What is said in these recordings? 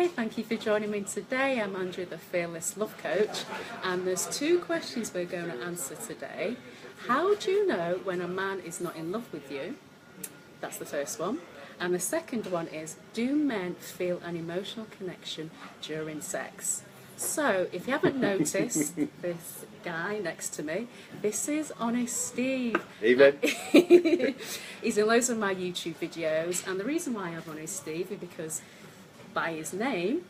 Hi, thank you for joining me today. I'm Andrea, the Fearless Love Coach, and there's 2 questions we're going to answer today. How do you know when a man is not in love with you? That's the first one. And the second one is, do men feel an emotional connection during sex? So, if you haven't noticed, this guy next to me, this is Honest Steve. Evening. He's in loads of my YouTube videos, and the reason why I have Honest Steve is because by his name,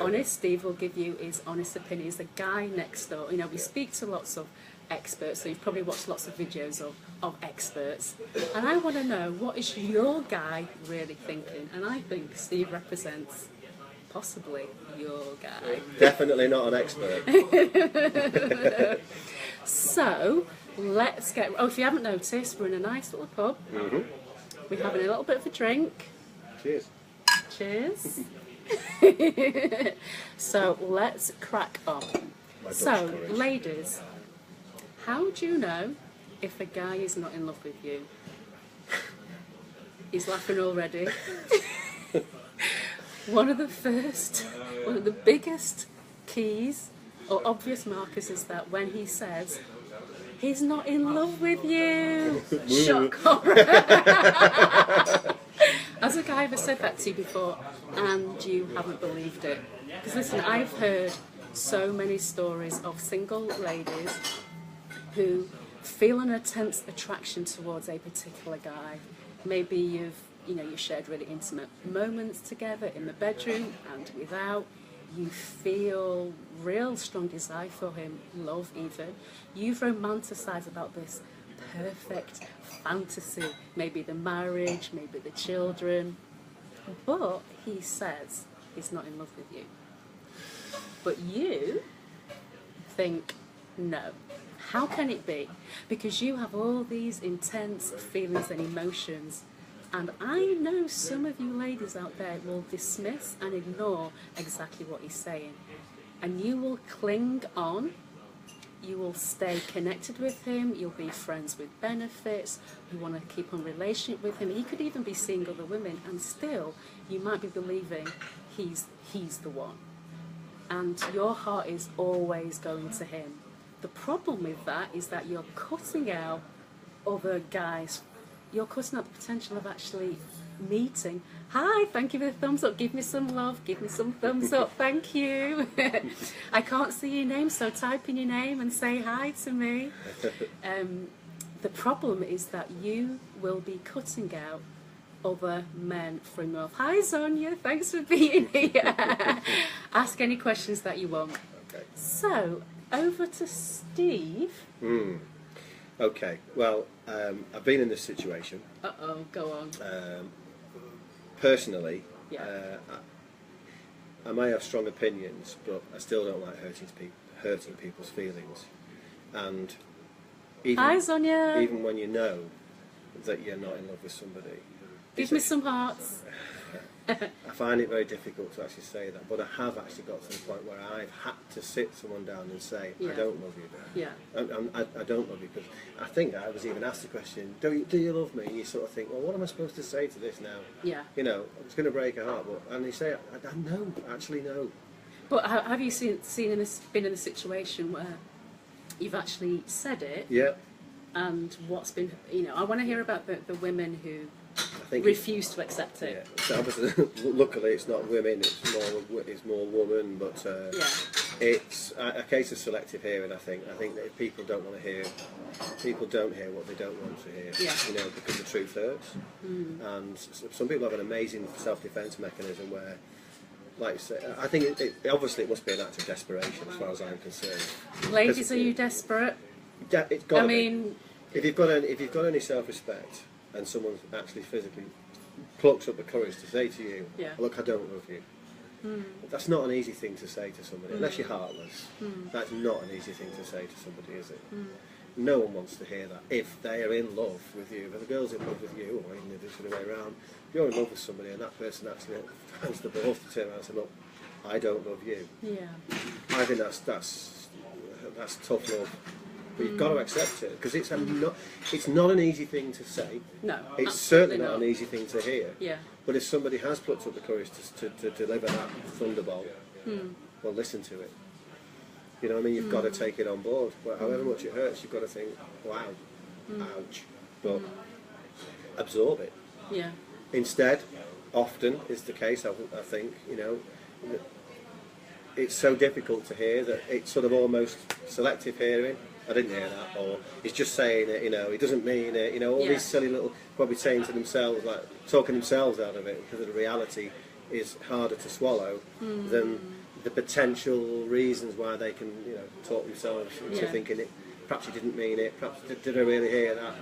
Honest Steve will give you his honest opinion. He's the guy next door. You know, we speak to lots of experts, so you've probably watched lots of videos of experts, and I want to know, what is your guy really thinking? And I think Steve represents possibly your guy. Definitely not an expert. So let's get, if you haven't noticed, we're in a nice little pub. We're having a little bit of a drink. Cheers. Cheers. So let's crack on. So ladies, how do you know if a guy is not in love with you? He's laughing already. One of the biggest keys or obvious markers is that when he says he's not in love with you. Shock horror. Has a guy ever said that to you before and you haven't believed it? Because listen, I've heard so many stories of single ladies who feel an intense attraction towards a particular guy. Maybe you've shared really intimate moments together in the bedroom and without. You feel real strong desire for him, love even. You've romanticised about this perfect fantasy, maybe the marriage, maybe the children, but he says he's not in love with you. But you think, no. How can it be? Because you have all these intense feelings and emotions, and I know some of you ladies out there will dismiss and ignore exactly what he's saying, and you will cling on. You will stay connected with him, you'll be friends with benefits, you want to keep on relationship with him. He could even be seeing other women, and still you might be believing he's the one. And your heart is always going to him. The problem with that is that you're cutting out other guys. You're cutting out the potential of actually meeting. Hi, thank you for the thumbs up. Give me some love. Give me some thumbs up. Thank you. I can't see your name, so type in your name and say hi to me. The problem is that you will be cutting out other men from your life. Hi, Sonia. Thanks for being here. Ask any questions that you want. Okay. So, over to Steve. Okay, well, I've been in this situation. Uh-oh, go on. Personally, Yeah. I may have strong opinions, but I still don't like hurting people's feelings. And Hi, Sonia. even when you know that you're not in love with somebody, Give me some hearts. I find it very difficult to actually say that, but I have actually got to the point where I've had to sit someone down and say, Yeah. I don't love you. Yeah. I don't love you, because I think I was even asked the question, do you love me? And you sort of think, well, what am I supposed to say to this now? Yeah. You know, it's going to break a heart, and they say, no, actually no. But have you been in a situation where you've actually said it? Yeah. And what's been, I want to hear about the women who I think refuse to accept it. Yeah. So obviously, luckily it's not women, it's more women, but Yeah. it's a case of selective hearing. I think that if people don't want to hear, people don't hear what they don't want to hear. Yeah. Because the truth hurts. And some people have an amazing self-defense mechanism where, like you say, I think obviously it must be an act of desperation as far as I'm concerned. Ladies, are you desperate? It's got to be. mean, If you've got any self-respect, and someone actually physically plucks up the courage to say to you, Yeah. look, I don't love you. That's not an easy thing to say to somebody, unless you're heartless. That's not an easy thing to say to somebody, is it? No one wants to hear that. If they are in love with you, if the girl's in love with you, or even if it's the other way around, if you're in love with somebody and that person actually finds the balls to turn around and say, look, I don't love you. yeah. I think that's tough love. But you've got to accept it, because it's not an easy thing to say. No. It's certainly not an easy thing to hear. Yeah. But if somebody has plucked up the courage to deliver that thunderbolt, well, listen to it. You know what I mean? You've got to take it on board. But however much it hurts, you've got to think, wow, ouch. But absorb it. Yeah. Instead, often is the case, I think, you know, it's so difficult to hear that it's sort of almost selective hearing. I didn't hear that, or he's just saying it, you know, he doesn't mean it, you know, all these silly little, probably saying to themselves, like, talking themselves out of it, because the reality is harder to swallow than the potential reasons why they can, you know, talk themselves into thinking it, perhaps he didn't mean it, perhaps did I really hear that?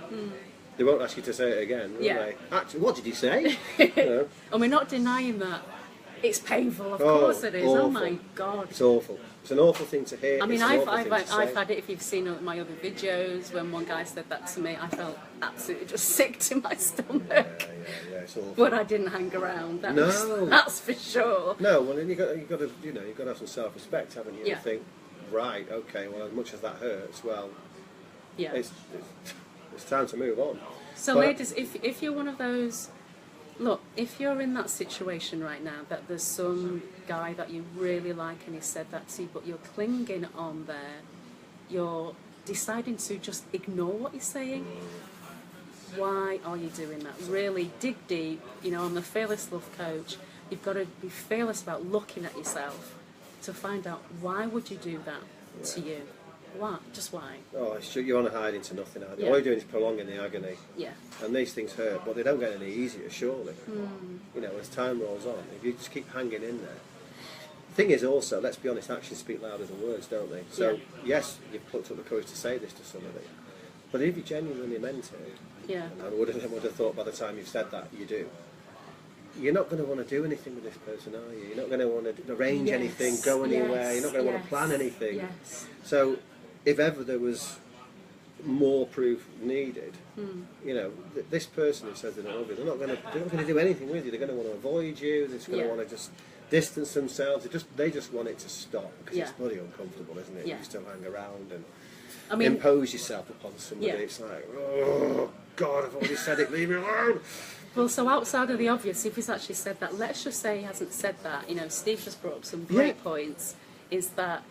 They won't ask you to say it again, will they? Actually, what did he say? You know? And we're not denying that. It's painful, of course it is. Awful. Oh my God. It's awful. It's an awful thing to hear. I mean, I've I've had it, if you've seen my other videos, when one guy said that to me, I felt absolutely just sick to my stomach. Yeah, it's awful. But I didn't hang around, that's for sure. No, well, then you've got to, you know, you've got to have some self-respect, haven't you? Yeah. To think, right, okay, well, as much as that hurts, well, it's time to move on. So, but, ladies, if you're one of those, look, if you're in that situation right now, that there's some guy that you really like and he said that to you, but you're clinging on there, you're deciding to just ignore what he's saying, why are you doing that? Really dig deep. You know, I'm the Fearless Love Coach. You've got to be fearless about looking at yourself to find out why would you do that to you? Why? Just why? Oh, it's true, you're on a hide into nothing, aren't you? All you're doing is prolonging the agony. Yeah. And these things hurt, but they don't get any easier, surely. You know, as time rolls on, if you just keep hanging in there. The thing is also, let's be honest, actions speak louder than words, don't they? So, yes, you've plucked up the courage to say this to somebody, but if you genuinely meant it, and would have thought by the time you've said that, you do, you're not going to want to do anything with this person, are you? You're not going to want to arrange anything, go anywhere, you're not going to want to plan anything. So, if ever there was more proof needed, you know, this person who says they don't love you, they're not going to do anything with you. They're going to want to avoid you. They're just going to want to just distance themselves. They just want it to stop because it's bloody uncomfortable, isn't it? You still hang around and impose yourself upon somebody. It's like, oh God, I've already said it. Leave me alone. Well, so outside of the obvious, if he's actually said that, let's just say he hasn't said that. You know, Steve just brought up some great points. Is that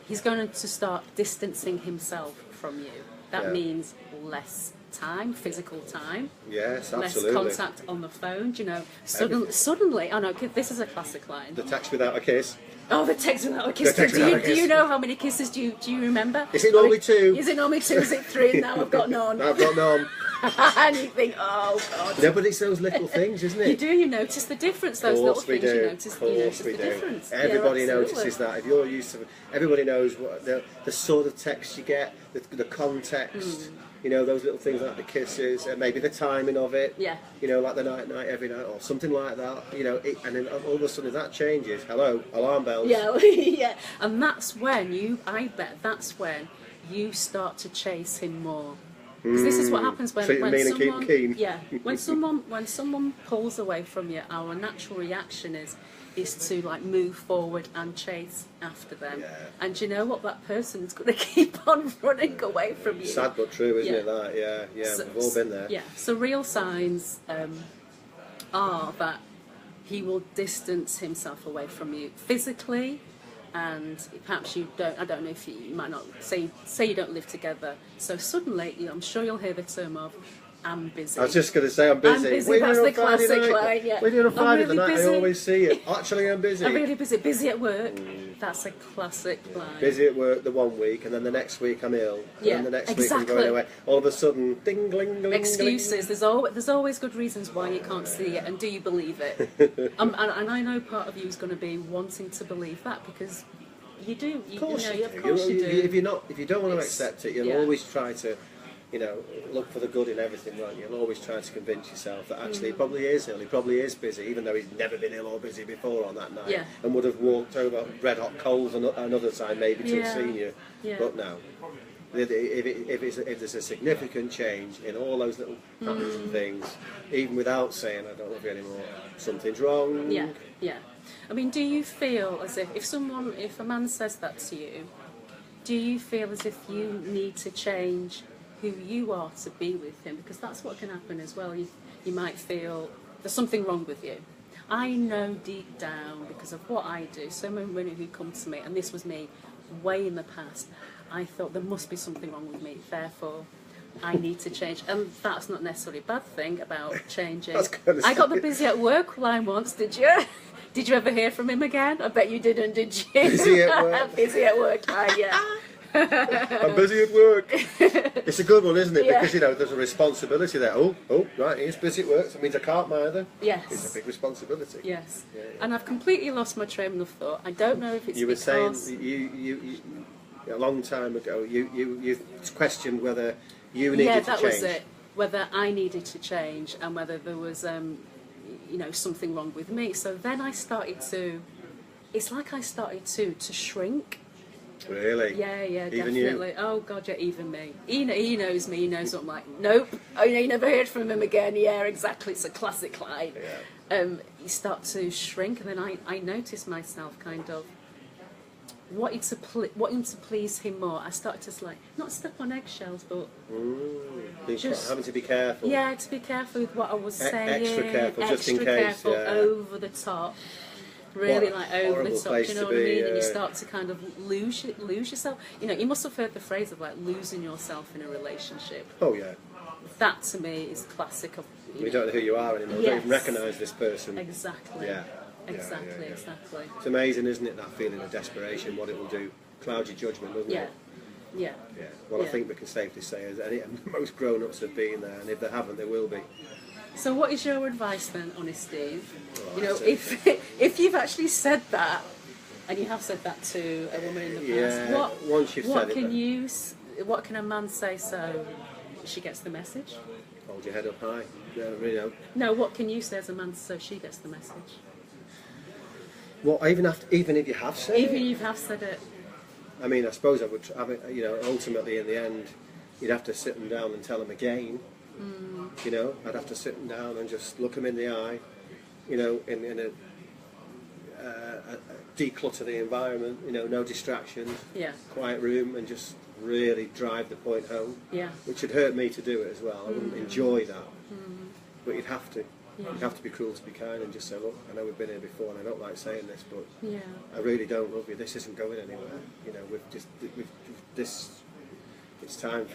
he's going to start distancing himself from you. That means less time, physical time. Yes, absolutely. Less contact on the phone. Do you know, suddenly, I know, this is a classic line. The text without a kiss. Oh, the text without a kiss. Do you know how many kisses do you remember? Is it normally 2? Is it normally 2? Is it 3? And now I've got none. I've got none. And you think, oh God. No, but it's those little things, isn't it? You notice the difference, those little things, you notice the difference. Everybody notices that. If you're used to, everybody knows what the sort of text you get, the context, you know, those little things like the kisses, and maybe the timing of it, you know, like the night every night, or something like that, you know, and then all of a sudden that changes, hello, alarm bells. Yeah, and that's when I bet that's when you start to chase him more. Because this is what happens when someone when someone pulls away from you. Our natural reaction is to like move forward and chase after them. And you know what? That person is going to keep on running away from you. Sad but true, isn't it? That we've all been there. So real signs are that he will distance himself away from you physically. And perhaps you don't, I don't know if you might not, say you don't live together, so suddenly, I'm sure you'll hear the term of, I'm busy. I was just going to say, I'm busy. I'm busy, that's the classic line, We're doing a Friday really night, busy. I always see it. Actually, I'm busy. I'm really busy. Busy at work, that's a classic line. Busy at work the one week, and then the next week I'm ill, and then the next week I'm going away. All of a sudden, ding, gling, gling, excuses. Gling. There's always good reasons why you can't see it, and do you believe it? And I know part of you is going to be wanting to believe that, because you do. Of course you do. If you don't want to accept it, you'll always try to, look for the good in everything, won't you? You'll always try to convince yourself that actually he probably is ill, he probably is busy, even though he's never been ill or busy before on that night, and would have walked over red hot coals another time maybe to have seen you. But no. If there's a significant change in all those little patterns and things, even without saying I don't love you anymore, something's wrong. Yeah. I mean, do you feel as if a man says that to you, do you feel as if you need to change who you are to be with him? Because that's what can happen as well. You might feel there's something wrong with you. I know deep down, because of what I do, so many women who come to me, and this was me way in the past, I thought there must be something wrong with me, therefore I need to change. And that's not necessarily a bad thing about changing. I got the busy at work line once, did you? Did you ever hear from him again? I bet you didn't, did you? Busy at work. Busy at work line, yeah. I'm busy at work. It's a good one, isn't it? Yeah. Because, you know, there's a responsibility there. Oh, right, he's busy at work. That means I can't either. Yes. It's a big responsibility. Yes. Yeah. And I've completely lost my train of thought. I don't know if it's you were because... saying you a long time ago, you questioned whether you needed to change. Yeah, that was it. Whether I needed to change and whether there was, you know, something wrong with me. So then I started to... It's like I started to shrink. Really? Yeah, even definitely. You? Oh God, yeah, even me. He knows me. He knows what I'm like. Nope. Oh, you never heard from him again. Yeah, exactly. It's a classic line. Yeah. You start to shrink, and then I noticed myself kind of wanting to please him more. I started to like not step on eggshells, but just having to be careful. Yeah, to be careful with what I was saying. Extra careful, just in case. Careful, over the top. Really, like over the top, do you know what I mean? And you start to kind of lose yourself. You know, you must have heard the phrase of like losing yourself in a relationship. Oh yeah. That to me is classic of. You don't know who you are anymore. You don't even recognise this person. Exactly. Yeah. Exactly. It's amazing, isn't it? That feeling of desperation, what it will do, cloud your judgment, doesn't it? Yeah. Well, I think we can safely say is most grown-ups have been there, and if they haven't, they will be. So what is your advice then, honest Steve? You know, if you've actually said that, and you have said that to a woman in the past, what can a man say so she gets the message? Hold your head up high. You know. No, what can you say as a man so she gets the message? Well, even if you have said it? Even if you have said it. I mean, I suppose I would, you know, ultimately in the end, you'd have to sit them down and tell them again. You know, I'd have to sit them down and just look them in the eye, you know, in a declutter the environment, you know, no distractions, quiet room, and just really drive the point home. Yeah. Which would hurt me to do it as well. I wouldn't enjoy that, but you'd have to. Yeah. You'd have to be cruel to be kind and just say, look, I know we've been here before and I don't like saying this, but I really don't love you. This isn't going anywhere. You know, it's time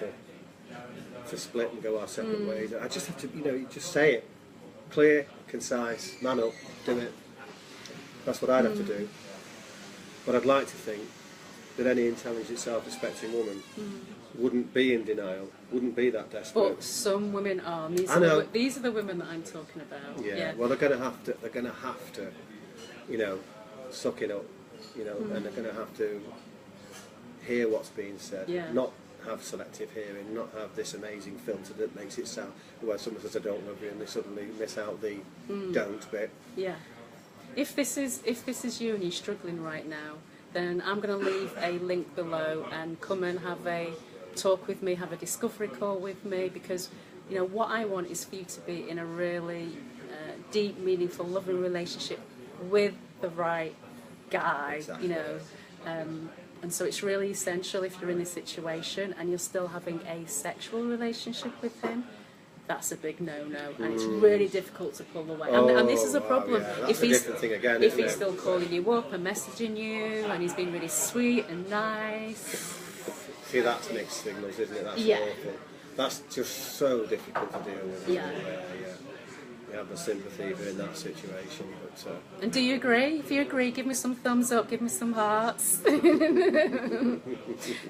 to split and go our separate ways. I just have to, you know, you just say it. Clear, concise, man up, do it. That's what I'd have to do. But I'd like to think that any intelligent, self-respecting woman wouldn't be in denial, wouldn't be that desperate. But some women are. And these are the women that I'm talking about. Yeah. Well, they're going to have to, you know, suck it up, you know, and they're going to have to hear what's being said, not have selective hearing, not have this amazing filter that makes it sound where someone says I don't love you and they suddenly miss out the don't bit. Yeah. If this is you and you're struggling right now, then I'm going to leave a link below and come and have a talk with me, have a discovery call with me, because you know what I want is for you to be in a really deep, meaningful, loving relationship with the right guy. Exactly. You know. And so it's really essential if you're in this situation and you're still having a sexual relationship with him, that's a big no-no, and it's really difficult to pull away. And this is a problem. If he's still calling you up and messaging you, and he's been really sweet and nice. See, that's mixed signals, isn't it? That's awful. That's just so difficult to deal with. Yeah. You have the sympathy in that situation. But, and do you agree? If you agree, give me some thumbs up, give me some hearts.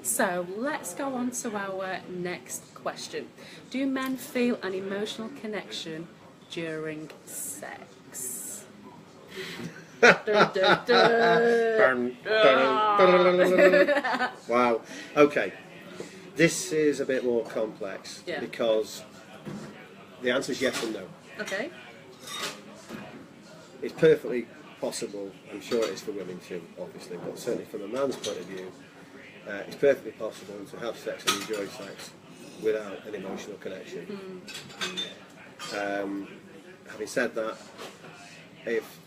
So let's go on to our next question. Do men feel an emotional connection during sex? Dun, dun, dun. Wow. Okay. This is a bit more complex because the answer is yes and no. Okay. It's perfectly possible, I'm sure it is for women too, obviously, but certainly from a man's point of view, it's perfectly possible to have sex and enjoy sex without an emotional connection. Having said that, if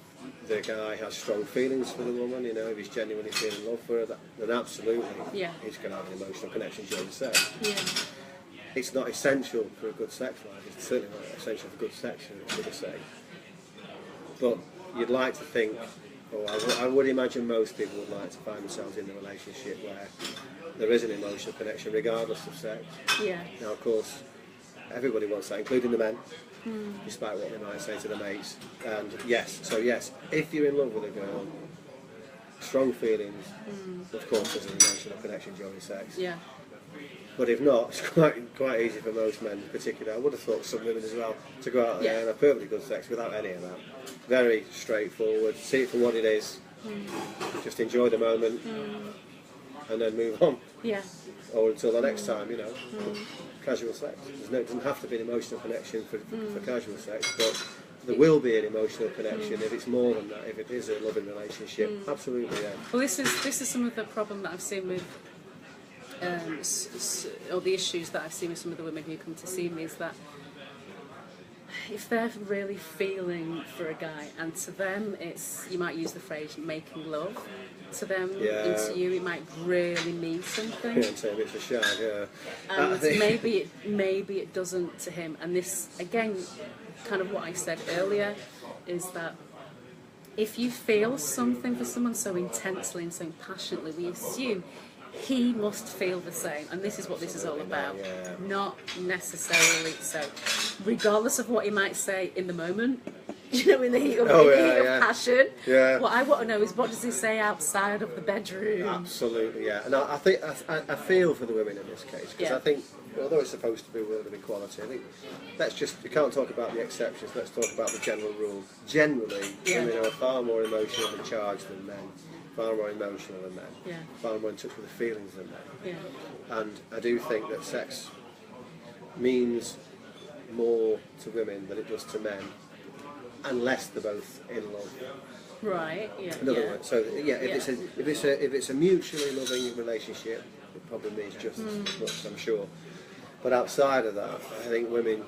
the guy has strong feelings for the woman, you know, if he's genuinely feeling love for her, then absolutely he's going to have an emotional connection during sex. Yeah. It's not essential for a good sex life. It's certainly not essential for good sex, I'm going to say. but you'd like to think, or I would imagine most people would like to find themselves in a relationship where there is an emotional connection regardless of sex. Yeah. Now, of course, everybody wants that, including the men, despite what they might say to the mates. And yes, if you're in love with a girl, strong feelings, of course there's an emotional connection during sex. Yeah. But if not, it's quite easy for most men in particular. I would have thought some women as well to go out there and have perfectly good sex without any of that. Very straightforward, see it for what it is, just enjoy the moment and then move on. Yeah. Or until the next time, you know. Casual sex. It doesn't have to be an emotional connection for casual sex, but there will be an emotional connection if it's more than that, if it is a loving relationship. Absolutely, yeah. Well, this is some of the problem that I've seen with, or the issues that I've seen with some of the women who come to see me, is that if they're really feeling for a guy, and to them it's, you might use the phrase making love, to them and to you it might really mean something. Yeah, so it's a shag, yeah. And maybe it doesn't to him. And this, again, kind of what I said earlier, is that if you feel something for someone so intensely and so passionately, we assume he must feel the same, and this is what this is all about. Not necessarily so, regardless of what he might say in the moment, you know, in the heat of, passion. Yeah. What I want to know is, what does he say outside of the bedroom? Absolutely, yeah. And I think I feel for the women in this case, because I think, although it's supposed to be a world of equality, I think we can't talk about the exceptions, let's talk about the general rule. Generally, women are far more emotionally charged than men, far more emotional than men, far more in touch with the feelings than men. And I do think that sex means more to women than it does to men, unless they're both in love. Right. Yeah. In other words, so if it's a mutually loving relationship, it probably means just as much, I'm sure. But outside of that, I think women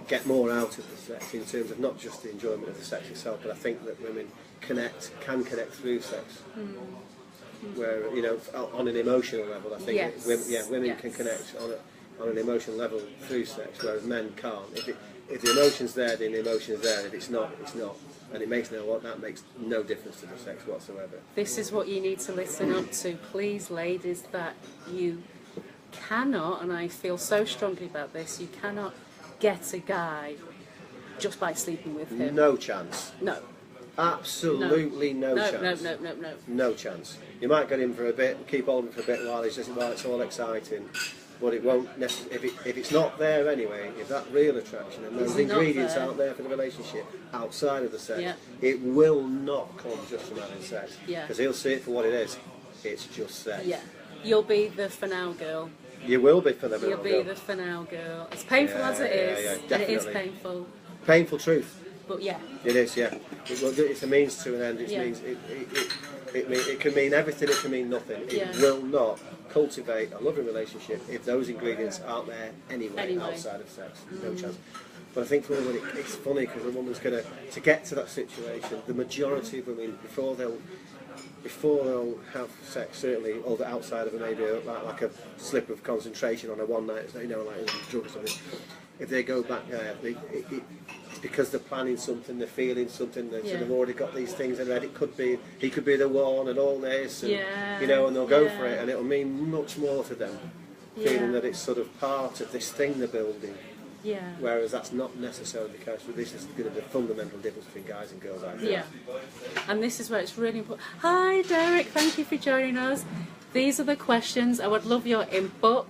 get more out of the sex in terms of not just the enjoyment of the sex itself, but I think that women can connect through sex. Where, you know, on an emotional level, I think women can connect on an emotional level through sex, whereas men can't. If the emotion's there, then the emotion's there. If it's not, it's not. And that makes no difference to the sex whatsoever. This is what you need to listen up to, please, ladies, that you cannot, and I feel so strongly about this, you cannot get a guy just by sleeping with him. No chance. No. Absolutely no chance. No. No chance. You might get him for a bit, keep hold of him for a bit while it's all exciting. But it won't necessarily, if it's not there anyway, if that real attraction and those ingredients aren't there for the relationship outside of the sex, it will not come just from having sex. Because he'll see it for what it is. It's just sex. Yeah. You'll be the for now girl. You will be for the You'll be the for now girl. As painful as it is, and it is painful. Painful truth. But yeah. It is, yeah. It's a means to an end. It can mean everything, it can mean nothing. It will not cultivate a loving relationship if those ingredients aren't there anyway. Outside of sex. No chance. But I think for women, it's funny because a woman's going to get to that situation, the majority of women, before they'll have sex, certainly, or the outside of it, maybe like a slip of concentration on a one night, you know, like drug or something. If they go back there, it's because they're planning something, they're feeling something, they've already got these things in their head. He could be the one, and all this, and, you know, and they'll go for it, and it'll mean much more to them, feeling that it's sort of part of this thing they're building. Whereas that's not necessarily the case. But this is going to be the fundamental difference between guys and girls, I think. And this is where it's really important. Hi, Derek. Thank you for joining us. These are the questions. I would love your input.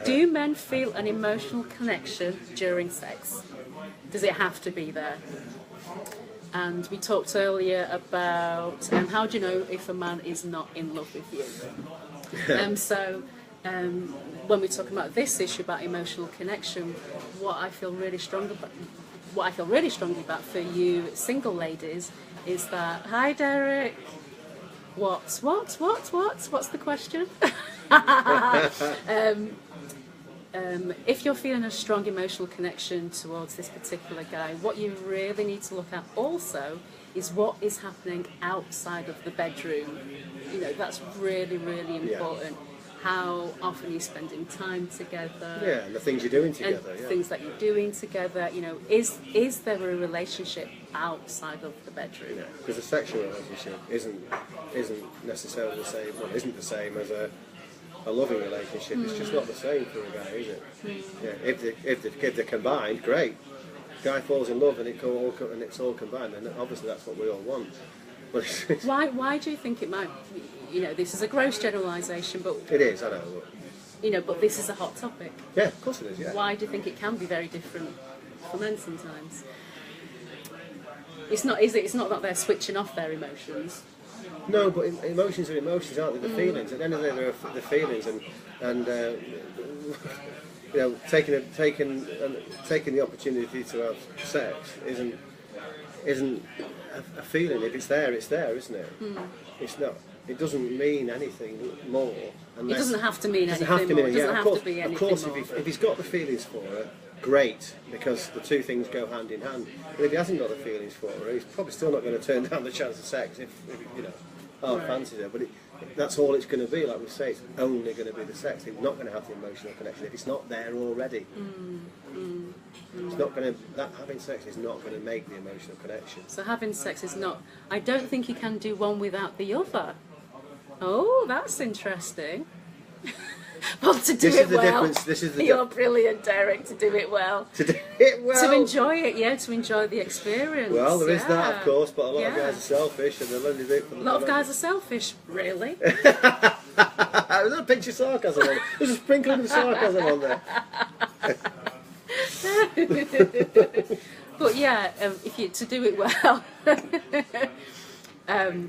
Do men feel an emotional connection during sex? Does it have to be there? And we talked earlier about how do you know if a man is not in love with you? When we're talking about this issue about emotional connection, what I feel really strongly about for you single ladies is that, hi Derek, what's the question? If you're feeling a strong emotional connection towards this particular guy, what you really need to look at also is what is happening outside of the bedroom. You know, that's really, really important. how often you're spending time together. Yeah, and the things you're doing together. And Yeah. things that you're doing together. You know, is there a relationship outside of the bedroom? Yeah, because a sexual relationship isn't necessarily the same. Well, isn't the same as a loving relationship. It's just not the same for a guy, is it? Yeah. If they're combined, great. Guy falls in love and it's all combined, and obviously that's what we all want. But Why do you think it might? You know, this is a gross generalisation, but it is. I know. you know, but this is a hot topic. Yeah, of course it is. Yeah. Why do you think it can be very different for men sometimes? It's not, is it? It's not that they're switching off their emotions. No, but emotions are emotions, aren't they? The feelings. At the end of the day, they're the feelings, and you know, taking the opportunity to have sex isn't a feeling. If it's there, isn't it? It's not. It doesn't mean anything more. It doesn't have to mean anything more. It doesn't have to be anything more. Of course, if he's got the feelings for her, great, because the two things go hand in hand. But if he hasn't got the feelings for her, he's probably still not going to turn down the chance of sex if you know, fancies her. But that's all it's going to be. Like we say, it's only going to be the sex. He's not going to have the emotional connection if it's not there already. It's not going to. Having sex is not going to make the emotional connection. So having sex is not. I don't think you can do one without the other. Oh, that's interesting. Well, to do it well. You're brilliant, Derek, to do it well. To do it well. To enjoy it, yeah, to enjoy the experience. Well, there is that, of course, but a lot of guys are selfish and they'll only do it for the A lot of guys are selfish, really. There's a pinch of sarcasm on it. There's a sprinkling of sarcasm on there. But yeah, if you to do it well.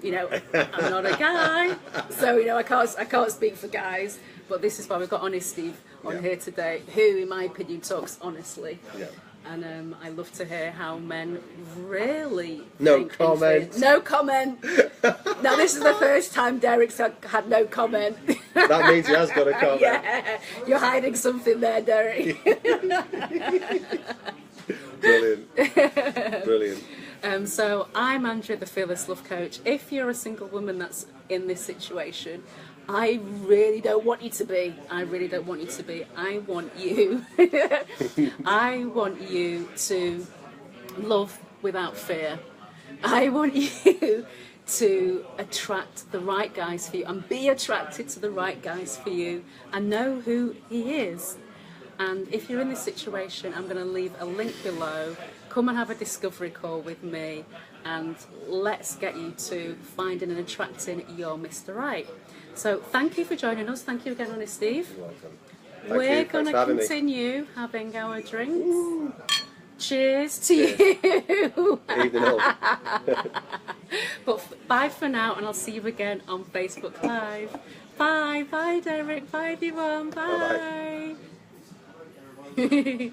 You know, I'm not a guy, so you know I can't speak for guys. But this is why we've got Honest Steve on here today, who, in my opinion, talks honestly. Yeah. And I love to hear how men really No think comment. No comment. Now this is the first time Derek's had no comment. That means he has got a comment. Yeah, you're hiding something there, Derek. Brilliant. So I'm Andrea, the Fearless Love Coach. If you're a single woman that's in this situation, I really don't want you to be. I want you. I want you to love without fear. I want you to attract the right guys for you and be attracted to the right guys for you and know who he is. And if you're in this situation, I'm going to leave a link below. Come and have a discovery call with me and let's get you to finding and attracting your Mr. Right. So thank you for joining us. Thank you again, Honest Steve. You're welcome. We're going to continue having our drinks. Ooh. Cheers to you. Evening all. But bye for now, and I'll see you again on Facebook Live. Bye. Bye, Derek. Bye, everyone. Bye. Bye-bye.